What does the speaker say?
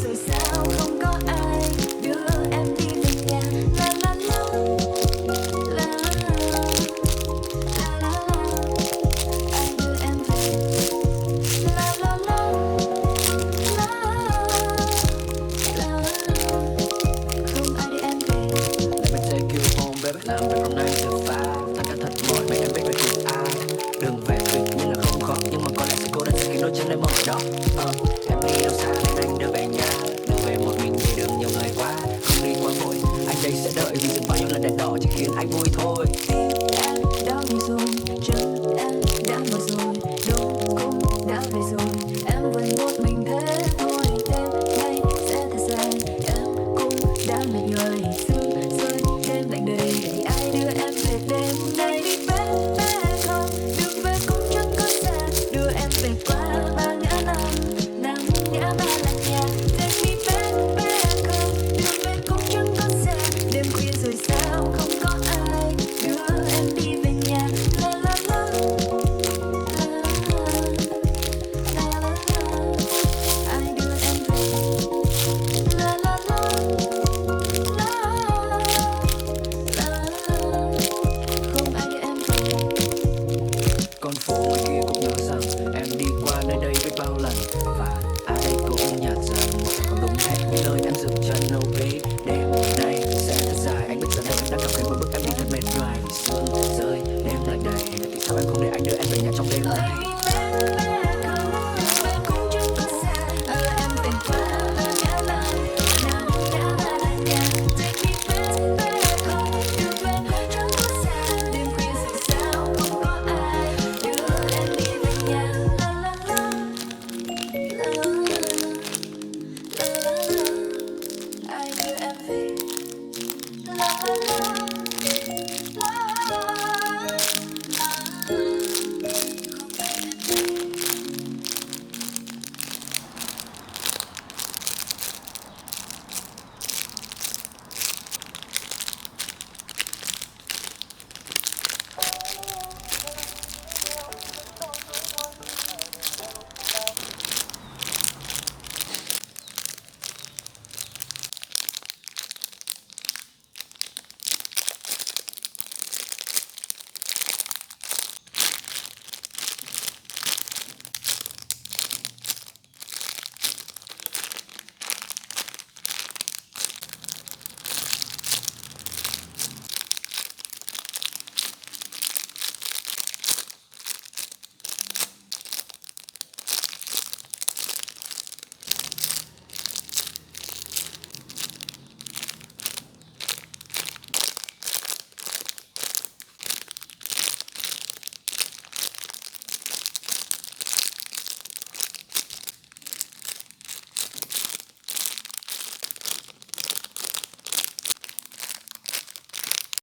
rồi sao không có ai đưa em đi về nhà. La la la la la la, ai đưa em về. La la la la la, không ai đưa em về. Let me take you home baby, làm việc from 9 to 5. Tất cả thật mỏi mày em biết phải tìm ai. Đường về tuyệt nhiên là không khó, nhưng mà có lẽ sẽ cố định sẽ khiến đôi chân em mỏi đó. Em đi đâu xa nên anh đưa về nhà. Đưa về một mình vì đường nhiều người quá, không đi quá vội. Anh đây sẽ đợi vì dừng bao nhiêu lần đèn đỏ chỉ khiến anh vui thôi. Tim em đã đi rồi, chân em đã mỏi rồi, đồ cũng đã về rồi, em vẫn một mình thế thôi. Đêm nay sẽ thật dài, em cũng đã mệt nhoài, sương rơi đêm lạnh đầy, thì ai đưa em về đêm nay đi bé bé không, đường về cũng chẳng có xa, đưa em về qua ba ngã năm, năm ngã ba là nhà. Take me back back home, đường về cũng chẳng có xa, đêm khuya rồi sao không có ai đưa em đi về nhà. La la la la la la, ai đưa em về. La la la la la, không ai đưa em về. Con phố ngoài kia cũng nhớ rằng em đi qua nơi đây biết bao lần, và ai cũng nhạt dần. Còn đúng hẹn như lời em dừng chân nâu vì đêm nay sẽ thật dài. Anh biết rằng em đã cảm thấy một bước em đi thật mệt nhoài, vì sương rơi đêm lạnh đầy. Thì sao em không để anh đưa em về nhà trong đêm này? I do envy. La la la.